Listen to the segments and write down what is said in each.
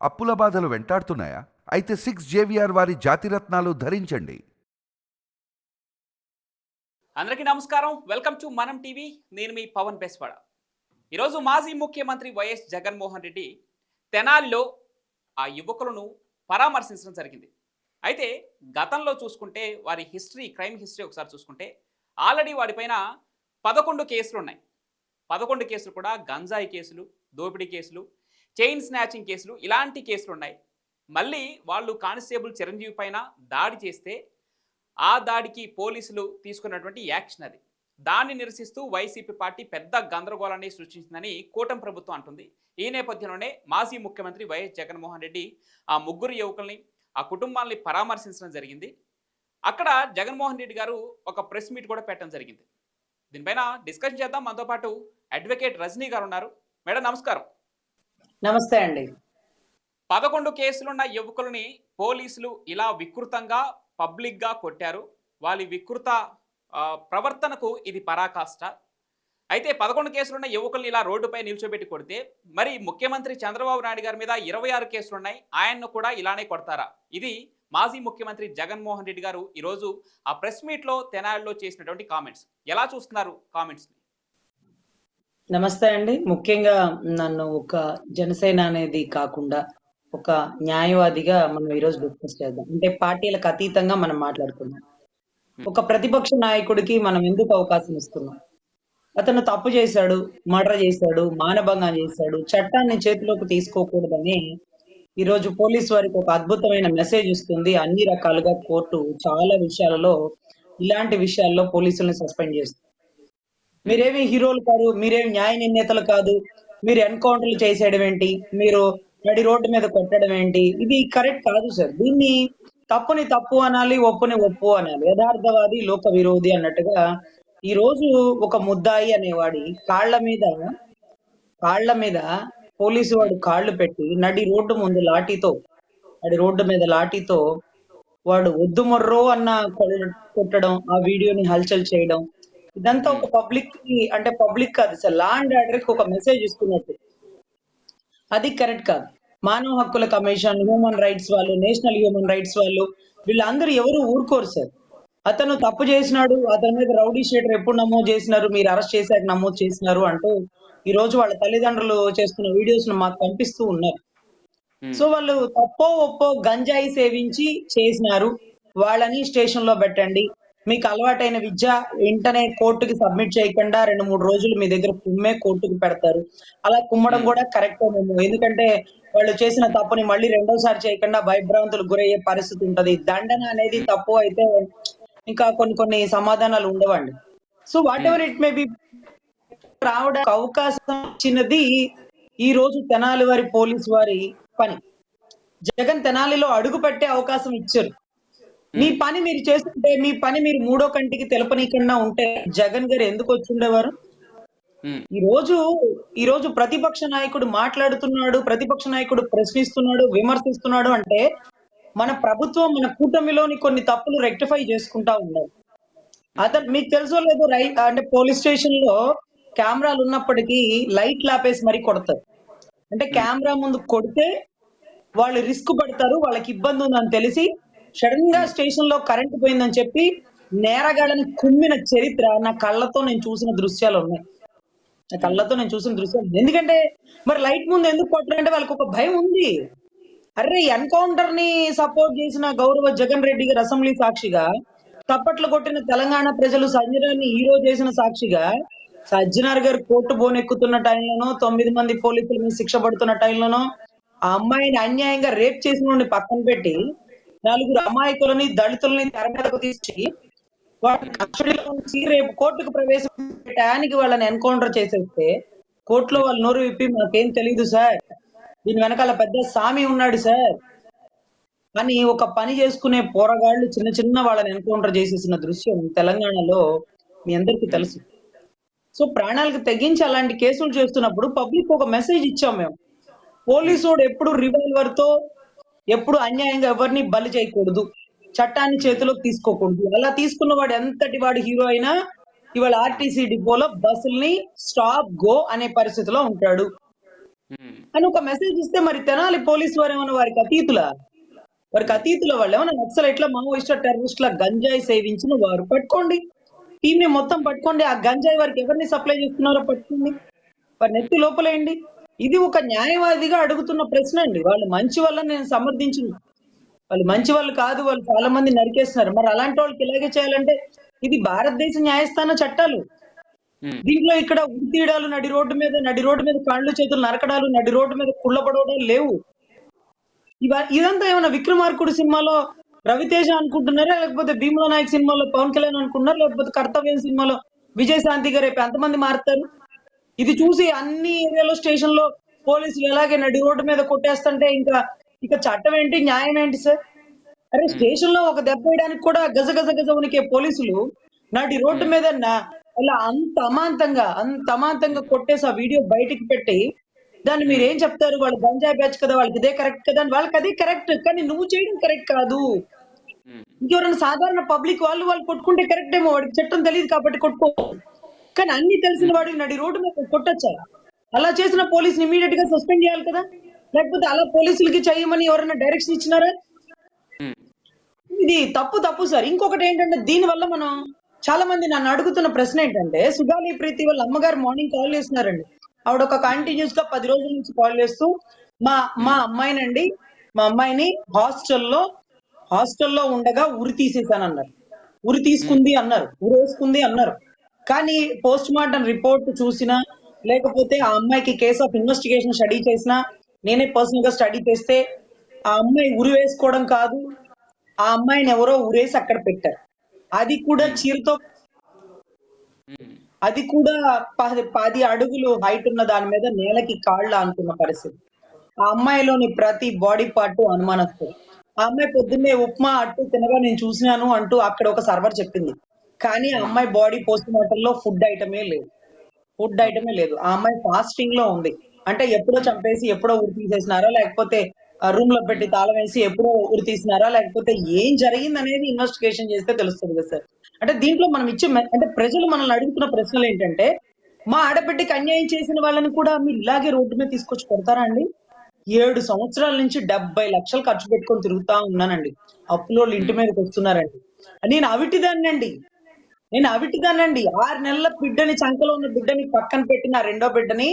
అప్పుల బాధలు వెంటాడుతున్నాయా? అయితే 6 JVR వారి జాతిరత్నాలు ధరించండి. అందరికీ నమస్కారం. వెల్కమ్ టు మనం టీవీ. నేను మీ పవన్ బెస్వాడ. ఈరోజు మాజీ ముఖ్యమంత్రి వైఎస్ జగన్మోహన్ రెడ్డి తెనాలిలో ఆ యువకులను పరామర్శించడం జరిగింది. అయితే గతంలో చూసుకుంటే వారి క్రైమ్ హిస్టరీ ఒకసారి చూసుకుంటే ఆల్రెడీ వాడిపైన 11 కేసులు ఉన్నాయి. 11 కేసులు కూడా గంజాయి కేసులు, దోపిడీ కేసులు, చైన్ స్నాచింగ్ కేసులు, ఇలాంటి కేసులు ఉన్నాయి. మళ్ళీ వాళ్ళు కానిస్టేబుల్ చిరంజీవి పైన దాడి చేస్తే ఆ దాడికి పోలీసులు తీసుకున్నటువంటి యాక్షన్ అది. దాన్ని నిరసిస్తూ వైసీపీ పార్టీ పెద్ద గందరగోళాన్ని సృష్టించిందని కూటమి ప్రభుత్వం అంటుంది. ఈ నేపథ్యంలోనే మాజీ ముఖ్యమంత్రి వైఎస్ జగన్మోహన్ రెడ్డి ఆ ముగ్గురు యువకుల్ని, ఆ కుటుంబాలని పరామర్శించడం జరిగింది. అక్కడ జగన్మోహన్ రెడ్డి గారు ఒక ప్రెస్ మీట్ కూడా పెట్టడం జరిగింది. దీనిపైన డిస్కషన్ చేద్దాం. మనతో పాటు అడ్వకేట్ రజనీ గారు ఉన్నారు. మేడం నమస్కారం. నమస్తే అండి. 11 కేసులున్న యువకులని పోలీసులు ఇలా వికృతంగా పబ్లిక్గా కొట్టారు. వాళ్ళ వికృత ప్రవర్తనకు ఇది పరాకాష్ట. అయితే 11 కేసులున్న యువకుల్ని ఇలా రోడ్డుపై నిల్చోబెట్టి కొడితే మరి ముఖ్యమంత్రి చంద్రబాబు నాయుడు గారి మీద 26 కేసులున్నాయి. ఆయన్ను కూడా ఇలానే కొడతారా? ఇది మాజీ ముఖ్యమంత్రి జగన్మోహన్ రెడ్డి గారు ఈరోజు ఆ ప్రెస్ మీట్లో తెనాలిలో చేసినటువంటి కామెంట్స్. ఎలా చూస్తున్నారు కామెంట్స్ని? నమస్తే అండి. ముఖ్యంగా నన్ను ఒక జనసేన అనేది కాకుండా ఒక న్యాయవాదిగా మనం ఈరోజు డిస్కస్ చేద్దాం. అంటే పార్టీలకు అతీతంగా మనం మాట్లాడుకుందాం. ఒక ప్రతిపక్ష నాయకుడికి మనం ఎందుకు అవకాశం ఇస్తున్నాం? అతను తప్పు చేశాడు, మర్డర్ చేశాడు, మానభంగం చేశాడు, చట్టాన్ని చేతిలోకి తీసుకోకూడదని ఈరోజు పోలీసు వారికి ఒక అద్భుతమైన మెసేజ్ ఇస్తుంది. అన్ని రకాలుగా కోర్టు చాలా విషయాలలో ఇలాంటి విషయాల్లో పోలీసుల్ని సస్పెండ్ చేస్తుంది. మీరేమి హీరోలు కాదు, మీరేమి న్యాయ నిర్ణేతలు కాదు, మీరు ఎన్కౌంటర్లు చేసేయడం ఏంటి, మీరు నడి రోడ్డు మీద కొట్టడం ఏంటి, ఇది కరెక్ట్ కాదు సార్. దీన్ని తప్పుని తప్పు అనాలి, ఒప్పుని ఒప్పు అనాలి. యథార్థవాది లోక విరోధి అన్నట్టుగా ఈ రోజు ఒక ముద్దాయి అనేవాడి కాళ్ల మీద పోలీసు వాడు కాళ్ళు పెట్టి నడి రోడ్డు ముందు రోడ్డు మీద లాఠీతో వాడు వద్దు మొర్రో అన్న కొట్టడం, ఆ వీడియోని హల్చల్ చేయడం, ఇదంతా ఒక పబ్లిక్ కాదు సార్, లా అండ్ ఆర్డర్ కి ఒక మెసేజ్ ఇస్తున్నట్టు. అది కరెక్ట్ కాదు. మానవ హక్కుల కమిషన్, హ్యూమన్ రైట్స్ వాళ్ళు, నేషనల్ హ్యూమన్ రైట్స్ వాళ్ళు, వీళ్ళందరూ ఎవరు ఊరుకోరు సార్. అతను తప్పు చేసినాడు, అతని మీద రౌడీ షీటర్ ఎప్పుడు నమోదు చేసినారు, మీరు అరెస్ట్ చేశాక నమోదు చేసినారు అంటూ ఈ రోజు వాళ్ళ తల్లిదండ్రులు చేస్తున్న వీడియోస్ మాకు పంపిస్తూ ఉన్నారు. సో వాళ్ళు తప్పో ఒప్పో గంజాయి సేవించి చేసినారు, వాళ్ళని స్టేషన్ లో పెట్టండి. మీకు అలవాటైన విద్య వెంటనే కోర్టుకి సబ్మిట్ చేయకుండా 2-3 రోజులు మీ దగ్గర కుమ్మే కోర్టుకు పెడతారు. అలా కుమ్మడం కూడా కరెక్ట్ ఏమో. ఎందుకంటే వాళ్ళు చేసిన తప్పుని మళ్ళీ రెండోసారి చేయకుండా భయభ్రాంతులకు గురయ్యే పరిస్థితి ఉంటది. దండన అనేది తప్పు అయితే ఇంకా కొన్ని సమాధానాలు ఉండవండి. So what ever it may be, రావడానికి అవకాశం ఇచ్చినది ఈ రోజు తెనాలి వారి పోలీసు వారి పని. జగన్ తెనాలిలో అడుగు పెట్టే అవకాశం ఇచ్చారు. మీ పని మీరు చేస్తుంటే, మీ పని మీరు మూడో కంటికి తెలపనీకన్నా ఉంటే జగన్ గారు ఎందుకు వచ్చి ఉండేవారు? ఈ రోజు ప్రతిపక్ష నాయకుడు మాట్లాడుతున్నాడు, ప్రతిపక్ష నాయకుడు ప్రశ్నిస్తున్నాడు, విమర్శిస్తున్నాడు అంటే మన ప్రభుత్వం, మన కూటమిలోని కొన్ని తప్పులు రెక్టిఫై చేసుకుంటా ఉన్నారు. అతను మీకు తెలుసో లేదో, అంటే పోలీస్ స్టేషన్ లో కెమెరాలు ఉన్నప్పటికీ లైట్లు ఆపేసి మరీ కొడతారు. అంటే కెమెరా ముందు కొడితే వాళ్ళు రిస్క్ పడతారు, వాళ్ళకి ఇబ్బంది ఉందని తెలిసి సడన్ గా స్టేషన్ లో కరెంట్ పోయిందని చెప్పి నేరగాళ్ళని కుమ్మిన చరిత్ర నా కళ్ళతో నేను చూసిన దృశ్యాలు ఉన్నాయి. ఎందుకంటే మరి లైట్ ముందు ఎందుకు కొట్టారంటే వాళ్ళకి ఒక భయం ఉంది. అరే, ఎన్కౌంటర్ ని సపోర్ట్ చేసిన గౌరవ జగన్ రెడ్డి గారు అసెంబ్లీ సాక్షిగా, తప్పట్లు కొట్టిన తెలంగాణ ప్రజలు సజ్జనార్ని హీరో చేసిన సాక్షిగా, సజ్జనార్ గారు కోర్టు బోనెక్కుతున్న టైంలోనో, 9 మంది పోలీసుల మీద శిక్ష పడుతున్న టైంలోనో ఆ అమ్మాయిని అన్యాయంగా రేప్ చేసిన పక్కన పెట్టి 4 అమాయకులని, దళితులని తెర మీదకు తీసి వాళ్ళని కస్టడీలో ఉంచి రేపు కోర్టుకు ప్రవేశపెట్టడానికి వాళ్ళని ఎన్కౌంటర్ చేసేస్తే కోర్టులో వాళ్ళు నోరు విప్పి మాకేం తెలియదు సార్, దీని వెనకాల పెద్ద సామి ఉన్నాడు సార్ అని ఒక పని చేసుకునే పోరగాళ్ళు చిన్న వాళ్ళని ఎన్కౌంటర్ చేసేసిన దృశ్యం తెలంగాణలో మీ అందరికీ తెలుసు. సో ప్రాణాలకు తెగించి అలాంటి కేసులు చేస్తున్నప్పుడు పబ్లిక్ ఒక మెసేజ్ ఇచ్చాం మేము. పోలీసోడు ఎప్పుడు రివాల్వర్ తో ఎప్పుడు అన్యాయంగా ఎవరిని బలి చేయకూడదు, చట్టాన్ని చేతిలోకి తీసుకోకూడదు. అలా తీసుకున్న వాడు ఎంతటి వాడు హీరో అయినా ఇవాళ ఆర్టీసీ డిపోలో బస్సుల్ని స్టాప్ గో అనే పరిస్థితిలో ఉంటాడు. ఉమ్, అని ఒక మెసేజ్ ఇస్తే మరి తెనాలి పోలీసు వారు ఏమన్నా వారికి అతీతుల వాళ్ళు ఏమన్నా నక్సలైట్ల మావోయిస్టుల టెర్రరిస్టుల గంజాయి సేవించిన వారు పట్టుకోండి. టీమ్ మొత్తం పట్టుకోండి. ఆ గంజాయి వారికి ఎవరిని సప్లై చేస్తున్నారో పట్టుకోండి. వారి నెత్తి లోపలేయండి. ఇది ఒక న్యాయవాదిగా అడుగుతున్న ప్రశ్న అండి. వాళ్ళు మంచి వాళ్ళని నేను సమర్థించను. వాళ్ళు మంచి వాళ్ళు కాదు. వాళ్ళు చాలా మంది నరికేస్తున్నారు. మరి అలాంటి వాళ్ళకి ఇలాగే చేయాలంటే ఇది భారతదేశ న్యాయస్థాన చట్టాలు. ఉమ్, దీంట్లో ఇక్కడ ఉరితీయడాలు నడి రోడ్డు మీద కాళ్ళు చేతులు నరకడాలు, నడి రోడ్డు మీద కుళ్ళబడవడాలు లేవు. ఇదంతా ఏమన్నా విక్రమార్కుడు సినిమాలో రవితేజ అనుకుంటున్నారా, లేకపోతే భీమ్లా నాయక్ సినిమాలో పవన్ కళ్యాణ్ అనుకుంటున్నారా, లేకపోతే కర్తవ్యం సినిమాలో విజయశాంతి గారు రేపు ఎంతమంది మారుతారు? ఇది చూసి అన్ని ఏరియాలో స్టేషన్ లో పోలీసులు ఎలాగే నడి రోడ్డు మీద కొట్టేస్తుంటే ఇక చట్టం ఏంటి, న్యాయం ఏంటి సార్? అరే స్టేషన్ లో ఒక దెబ్బ వేయడానికి కూడా గజ గజ గజ ఉనికే పోలీసులు నడి రోడ్డు మీద అలా అంత అమాంతంగా కొట్టేసి ఆ వీడియో బయటికి పెట్టి దాన్ని మీరు ఏం చెప్తారు? వాళ్ళు గంజాయి బ్యాచ్ కదా, వాళ్ళకి ఇదే కరెక్ట్ కదా అని. వాళ్ళకి అదే కరెక్ట్, కానీ నువ్వు చేయడం కరెక్ట్ కాదు. ఉమ్, ఇంకెవరైనా సాధారణ పబ్లిక్ వాళ్ళు కొట్టుకుంటే కరెక్ట్ ఏమో, వాడికి చట్టం తెలియదు కాబట్టి కొట్టుకో. కానీ అన్ని తెలిసిన వాడికి నడి రోడ్డు మీద కొట్టొచ్చా? అలా చేసిన పోలీసుని ఇమీడియట్ గా సస్పెండ్ చేయాలి కదా, లేకపోతే అలా పోలీసులకి చేయమని ఎవరైనా డైరెక్షన్ ఇచ్చినారా? ఉమ్, ఇది తప్పు సార్. ఇంకొకటి ఏంటంటే దీని వల్ల మనం చాలా మంది నన్ను అడుగుతున్న ప్రశ్న ఏంటంటే, సుగాలి ప్రీతి వాళ్ళ అమ్మగారు మార్నింగ్ కాల్ చేస్తున్నారండి. ఆవిడ ఒక కంటిన్యూస్ గా 10 రోజుల నుంచి కాల్ చేస్తూ మా మా అమ్మాయినండి మా అమ్మాయిని హాస్టల్లో ఉండగా ఉరి తీసేసానన్నారు. ఉరి తీసుకుంది అన్నారు, ఉరేసుకుంది అన్నారు. కానీ పోస్ట్ మార్టం రిపోర్ట్ చూసినా, లేకపోతే ఆ అమ్మాయికి కేస్ ఆఫ్ ఇన్వెస్టిగేషన్ స్టడీ చేసినా, నేనే పర్సనల్ గా స్టడీ చేస్తే ఆ అమ్మాయి ఉరి వేసుకోవడం కాదు, ఆ అమ్మాయిని ఎవరో ఉరేసి అక్కడ పెట్టారు. అది కూడా చీరతో, ఉమ్, అది కూడా 10 అడుగులు హైట్ ఉన్న దాని మీద నేలకి కాళ్ళు అనుకున్న పరిస్థితి. ఆ అమ్మాయిలోని ప్రతి బాడీ పార్ట్ అనుమానాస్పదం. ఆ అమ్మాయి పొద్దున్నే ఉప్మా అట్టు తినగా నేను చూసినాను అంటూ అక్కడ ఒక సర్వర్ చెప్పింది. కానీ ఆ అమ్మాయి బాడీ పోస్ట్ మార్టం లో ఫుడ్ ఐటమే లేదు. ఆ అమ్మాయి ఫాస్టింగ్ లో ఉంది. అంటే ఎప్పుడో చంపేసి ఎప్పుడో ఉరి తీసేసినారా, లేకపోతే రూమ్ లో పెట్టి తాళం వేసి ఎప్పుడో ఉరి తీసినారా, లేకపోతే ఏం జరిగింది అనేది ఇన్వెస్టిగేషన్ చేస్తే తెలుస్తుంది కదా సార్. అంటే దీంట్లో మనం అంటే ప్రజలు మనల్ని అడుగుతున్న ప్రశ్నలు ఏంటంటే, మా ఆడబిడ్డకి అన్యాయం చేసిన వాళ్ళని కూడా మీరు ఇలాగే రోడ్డు మీద తీసుకొచ్చి కొడతారా అండి? 7 సంవత్సరాల నుంచి 70 లక్షలు ఖర్చు పెట్టుకొని తిరుగుతా ఉన్నానండి. అప్పులోళ్ళు ఇంటి మీదకి వస్తున్నారండి. నేను అవిటిదాన్నండి. 6 నెలల బిడ్డని, చంకలో ఉన్న బిడ్డని పక్కన పెట్టిన రెండో బిడ్డని,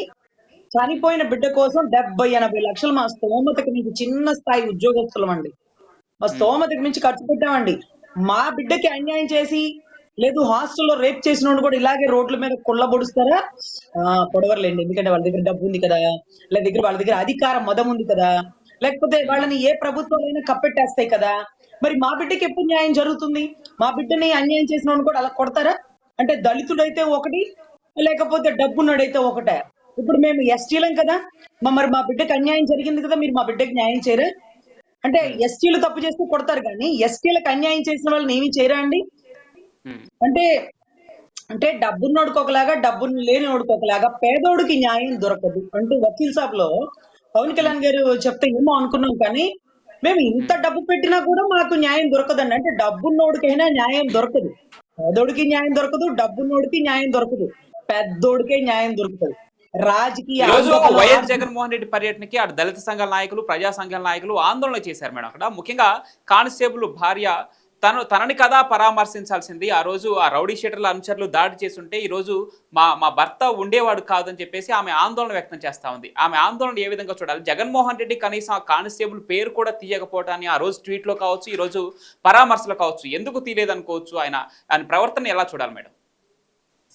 చనిపోయిన బిడ్డ కోసం 70-80 లక్షలు మా స్తోమతకి మించి, చిన్న స్థాయి ఉద్యోగస్తులం అండి. మా స్తోమతకి మించి ఖర్చు పెట్టామండి. మా బిడ్డకి అన్యాయం చేసి, లేదు హాస్టల్లో రేప్ చేసినోడు కూడా ఇలాగే రోడ్ల మీద కుళ్ళబొడుస్తారా? పొడవర్లేండి. ఎందుకంటే వాళ్ళ దగ్గర డబ్బు ఉంది కదా, వాళ్ళ దగ్గర అధికార మదం ఉంది కదా, లేకపోతే వాళ్ళని ఏ ప్రభుత్వాలైనా కప్పెట్టేస్తాయి కదా. మరి మా బిడ్డకి ఎప్పుడు న్యాయం జరుగుతుంది? మా బిడ్డని అన్యాయం చేసిన కూడా అలా కొడతారా? అంటే దళితుడైతే ఒకటి, లేకపోతే డబ్బున్నోడైతే ఒకటే. ఇప్పుడు మేము ఎస్టీలం కదా, మరి మా బిడ్డకి అన్యాయం జరిగింది కదా, మీరు మా బిడ్డకి న్యాయం చేయరా? అంటే ఎస్టీలు తప్పు చేస్తే కొడతారు కానీ ఎస్టీలకు అన్యాయం చేసిన వాళ్ళని ఏమీ చేయరా అండి? అంటే అంటే డబ్బున్నోడికి ఒకలాగా, డబ్బు లేనివాడికి ఒకలాగా, పేదోడికి న్యాయం దొరకదు అంటూ వకీల్ సాబ్ లో పవన్ కళ్యాణ్ గారు చెప్తే ఏమో అనుకున్నాం. కానీ మేము ఇంత డబ్బు పెట్టినా కూడా మాకు న్యాయం దొరకదండి. అంటే డబ్బున్నోడికైనా న్యాయం దొరకదు, పేదోడికి న్యాయం దొరకదు, డబ్బున్నోడికి న్యాయం దొరకదు, పెద్దోడికే న్యాయం దొరుకుతుంది. రాజకీయ ఈ రోజు ఆందోళన, వైఎస్ జగన్మోహన్ రెడ్డి పర్యటనకి అటు దళిత సంఘాల నాయకులు, ప్రజా సంఘాల నాయకులు ఆందోళన చేశారు మేడం. అక్కడ ముఖ్యంగా కానిస్టేబుల్ భార్య తనని కదా పరామర్శించాల్సింది. ఆ రోజు ఆ రౌడీ షీటర్ల అనుచరులు దాడి చేస్తుంటే ఈ రోజు మా భర్త ఉండేవాడు కాదని చెప్పేసి ఆమె ఆందోళన వ్యక్తం చేస్తా ఉంది. ఆమె ఆందోళన ఏ విధంగా చూడాలి? జగన్మోహన్ రెడ్డి కనీసం ఆ కానిస్టేబుల్ పేరు కూడా తీయకపోవటాన్ని ఆ రోజు ట్వీట్ లో కావచ్చు, ఈ రోజు పరామర్శలు కావచ్చు, ఎందుకు తీయలేదనుకోవచ్చు? ఆయన ప్రవర్తన ఎలా చూడాలి మేడం?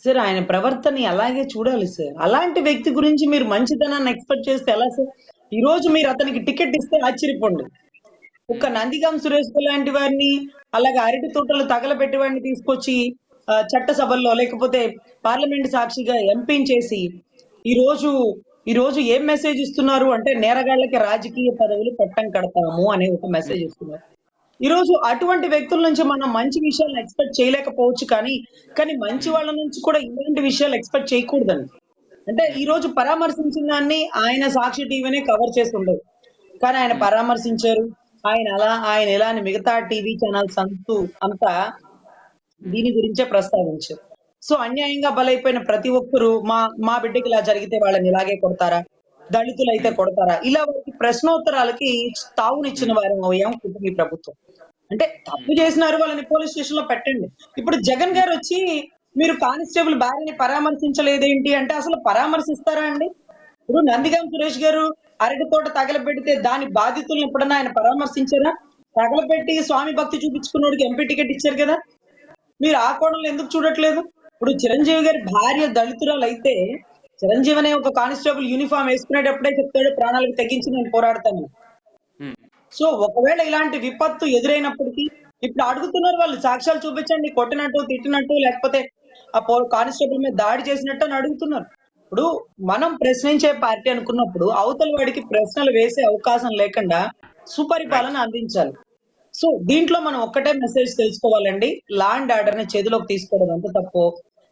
సార్ ఆయన ప్రవర్తన అలాగే చూడాలి సార్. అలాంటి వ్యక్తి గురించి మీరు మంచితనాన్ని ఎక్స్పెక్ట్ చేస్తే ఎలా సార్? ఈ రోజు మీరు అతనికి టికెట్ ఇస్తే ఆశ్చర్యపోండి. ఒక నందిగం సురేష్ లాంటి వారిని, అలాగే అరటి తోటలు తగలబెట్టి వాడిని తీసుకొచ్చి చట్టసభల్లో, లేకపోతే పార్లమెంట్ సాక్షిగా ఎంపీని చేసి ఈ రోజు ఏం మెసేజ్ ఇస్తున్నారు అంటే, నేరగాళ్ళకి రాజకీయ పదవులు పట్టం కడతాము అనే ఒక మెసేజ్ ఇస్తున్నారు. ఈ రోజు అటువంటి వ్యక్తుల నుంచి మనం మంచి విషయాలను ఎక్స్పెక్ట్ చేయలేకపోవచ్చు, కానీ మంచి వాళ్ళ నుంచి కూడా ఇలాంటి విషయాలు ఎక్స్పెక్ట్ చేయకూడదండి. అంటే ఈ రోజు పరామర్శించిన దాన్ని ఆయన సాక్షి టీవీనే కవర్ చేసి ఉండదు, కానీ ఆయన పరామర్శించారు. ఆయన ఎలా అని మిగతా టీవీ ఛానల్స్ అంతా దీని గురించే ప్రస్తావించారు. సో అన్యాయంగా బలైపోయిన ప్రతి ఒక్కరు మా బిడ్డకి ఇలా జరిగితే వాళ్ళని ఇలాగే కొడతారా, దళితులు అయితే కొడతారా? ఇలా వారికి ప్రశ్నోత్తరాలకి తావునిచ్చిన వారం అయ్యాం ఈ ప్రభుత్వం. అంటే తప్పు చేసినారు, వాళ్ళని పోలీస్ స్టేషన్ లో పెట్టండి. ఇప్పుడు జగన్ గారు వచ్చి మీరు కానిస్టేబుల్ భార్యని పరామర్శించలేదేంటి అంటే అసలు పరామర్శిస్తారా అండి? ఇప్పుడు నందిగాం సురేష్ గారు అరటి తోట తగలబెడితే దాని బాధితులను ఎప్పుడన్నా ఆయన పరామర్శించారా? తగలబెట్టి స్వామి భక్తి చూపించుకున్నోడికి ఎంపీ టికెట్ ఇచ్చారు కదా. మీరు ఆ కోణంలో ఎందుకు చూడట్లేదు? ఇప్పుడు చిరంజీవి గారి భార్య దళితురాలు అయితే చిరంజీవి అనే ఒక కానిస్టేబుల్ యూనిఫామ్ వేసుకునేటప్పుడే చెప్తాడు ప్రాణాలకు తెగించి నేను పోరాడతాను. సో ఒకవేళ ఇలాంటి విపత్తు ఎదురైనప్పటికీ ఇప్పుడు అడుగుతున్నారు వాళ్ళు, సాక్ష్యాలు చూపించండి, కొట్టినట్టు తిట్టినట్టు లేకపోతే ఆ కానిస్టేబుల్ మీద దాడి చేసినట్టు అని అడుగుతున్నారు. ఇప్పుడు మనం ప్రశ్నించే పార్టీ అనుకున్నప్పుడు అవతల వాడికి ప్రశ్నలు వేసే అవకాశం లేకుండా సుపరిపాలన అందించాలి. సో దీంట్లో మనం ఒక్కటే మెసేజ్ తెలుసుకోవాలండి, లా అండ్ ఆర్డర్ ని చేతిలోకి తీసుకోవడం ఎంత తప్పో,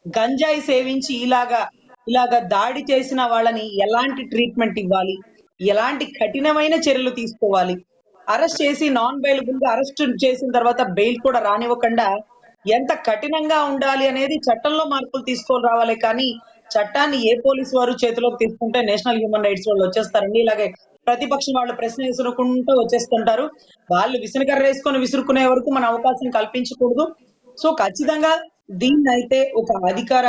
గంజాయి సేవించి ఇలాగా దాడి చేసిన వాళ్ళని ఎలాంటి ట్రీట్మెంట్ ఇవ్వాలి, ఎలాంటి కఠినమైన చర్యలు తీసుకోవాలి, అరెస్ట్ చేసి నాన్ బెయిలబుల్ గా అరెస్ట్ చేసిన తర్వాత బెయిల్ కూడా రానివ్వకుండా ఎంత కఠినంగా ఉండాలి అనేది చట్టంలో మార్పులు తీసుకొని రావాలి. కానీ చట్టాన్ని ఏ పోలీసు వారు చేతిలోకి తీసుకుంటే నేషనల్ హ్యూమన్ రైట్స్ వాళ్ళు వచ్చేస్తారండి. ఇలాగే ప్రతిపక్షం వాళ్ళు ప్రశ్న విసురుకుంటూ వచ్చేస్తుంటారు. వాళ్ళు విసనకర్ర వేసుకొని విసురుకునే వరకు మన అవకాశం కల్పించకూడదు. సో ఖచ్చితంగా దీన్ని అయితే ఒక అధికార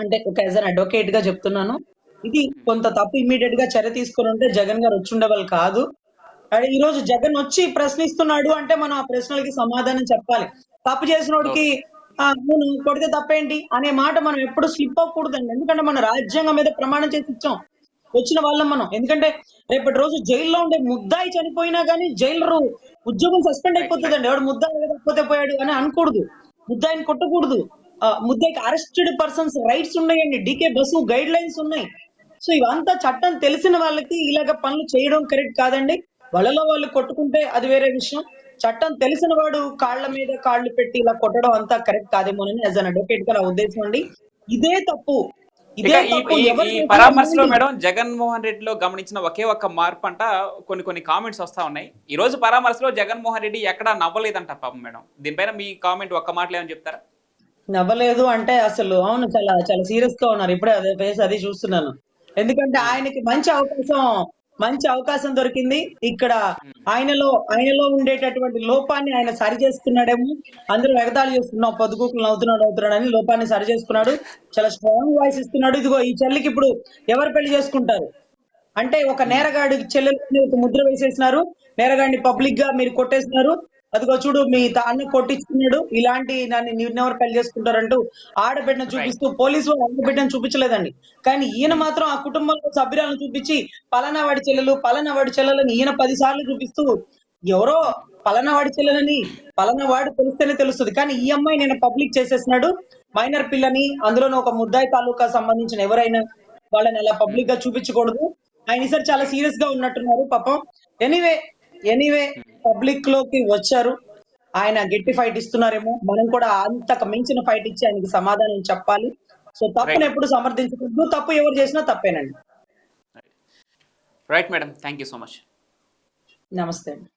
అంటే ఒక యాజ్ అన్ అడ్వకేట్ గా చెప్తున్నాను, ఇది కొంత తప్పు ఇమ్మీడియట్ గా చర్య తీసుకొని ఉంటే జగన్ గారు వచ్చి ఉండేవాళ్ళు కాదు. అదే ఈ రోజు జగన్ వచ్చి ప్రశ్నిస్తున్నాడు అంటే మనం ఆ ప్రశ్నలకి సమాధానం చెప్పాలి. తప్పు చేసినోడికి నువ్వు కొడితే తప్పేంటి అనే మాట మనం ఎప్పుడు స్లిప్ అవ్వకూడదండి. ఎందుకంటే మన రాజ్యాంగం మీద ప్రమాణం చేసి ఇచ్చాం వచ్చిన వాళ్ళం మనం. ఎందుకంటే రేపటి రోజు జైల్లో ఉండే ముద్దాయి చనిపోయినా గానీ జైలరు ఉద్యోగం సస్పెండ్ అయిపోతుందండి. ఎవడు ముద్దాయి లేకపోతే పోయాడు అని అనకూడదు, ముద్దాయిని కొట్టకూడదు. ముద్దాయికి అరెస్టెడ్ పర్సన్స్ రైట్స్ ఉన్నాయండి, డీకే బస్సు గైడ్ లైన్స్ ఉన్నాయి. సో ఇవంతా చట్టం తెలిసిన వాళ్ళకి ఇలాగ పనులు చేయడం కరెక్ట్ కాదండి. వాళ్ళలో వాళ్ళు కొట్టుకుంటే అది వేరే విషయం. చట్టం తెలిసిన వాడు కాళ్ళ మీద కాళ్ళు పెట్టి ఇలా కొట్టడం అంతా కరెక్ట్ కాదేమోనని యాజ్ అన్ అడ్వకేట్ గా నా ఉద్దేశం అండి. ఇదే తప్పు. ఈ పరామర్శలో మేడం జగన్మోహన్ రెడ్డిలో గమనించిన ఒకే ఒక్క మార్పు అంట కొన్ని కామెంట్స్ వస్తా ఉన్నాయి. ఈ రోజు పరామర్శలో జగన్మోహన్ రెడ్డి ఎక్కడా నవ్వలేదంట పాపం మేడం. దీనిపైన మీ కామెంట్ ఒక్క మాటలు ఏమని చెప్తారా? నవ్వలేదు అంటే అసలు అవును, చాలా చాలా సీరియస్ గా ఉన్నారు. ఇప్పుడే అదే ఫేస్ అది చూస్తున్నాను. ఎందుకంటే ఆయనకి మంచి అవకాశం దొరికింది. ఇక్కడ ఆయనలో ఉండేటటువంటి లోపాన్ని ఆయన సరి చేసుకున్నాడేమో. అందరూ ఎగతాళి చేస్తున్నాం, పొద్దుగూకులు అవుతున్నాడు అని లోపాన్ని సరి చేసుకున్నాడు. చాలా స్ట్రాంగ్ వాయిస్ ఇస్తున్నాడు. ఇదిగో ఈ చెల్లికి ఇప్పుడు ఎవరు పెళ్లి చేసుకుంటారు అంటే ఒక నేరగాడి చెల్లెలు ఒక ముద్ర వేసేసినారు, నేరగాడిని పబ్లిక్ గా మీరు కొట్టేసినారు, అదిగో చూడు మీ అన్న కొట్టించుకున్నాడు, ఇలాంటి నన్ను నిన్నెవరు పెళ్లి చేసుకుంటారంటూ ఆడబిడ్డను చూపిస్తూ పోలీసు వాళ్ళు ఆడబిడ్డను చూపించలేదండి. కానీ ఈయన మాత్రం ఆ కుటుంబంలో సభ్యురాలను చూపించి పలానా వాడి చెల్లెలని ఈయన 10 సార్లు చూపిస్తూ ఎవరో పలానా వాడి చెల్లెలని పలానా వాడు తెలిస్తేనే తెలుస్తుంది. కానీ ఈ అమ్మాయి నేను పబ్లిక్ చేసేసినాడు, మైనర్ పిల్లని, అందులోనూ ఒక ముద్దాయి తాలూకా సంబంధించిన ఎవరైనా వాళ్ళని అలా పబ్లిక్ గా చూపించకూడదు. ఆయన ఈసారి చాలా సీరియస్ గా ఉన్నట్టున్నారు పాపం. ఎనీవే పబ్లిక్ లోకి వచ్చారు, ఆయన గట్టి ఫైట్ ఇస్తున్నారేమో. మనం కూడా అంతకు మించిన ఫైట్ ఇచ్చి ఆయనకి సమాధానం చెప్పాలి. సో తప్పును ఎప్పుడు సమర్థించకూడదు, తప్పు ఎవరు చేసినా తప్పేనండి. Right madam, thank you so much. నమస్తే అండి.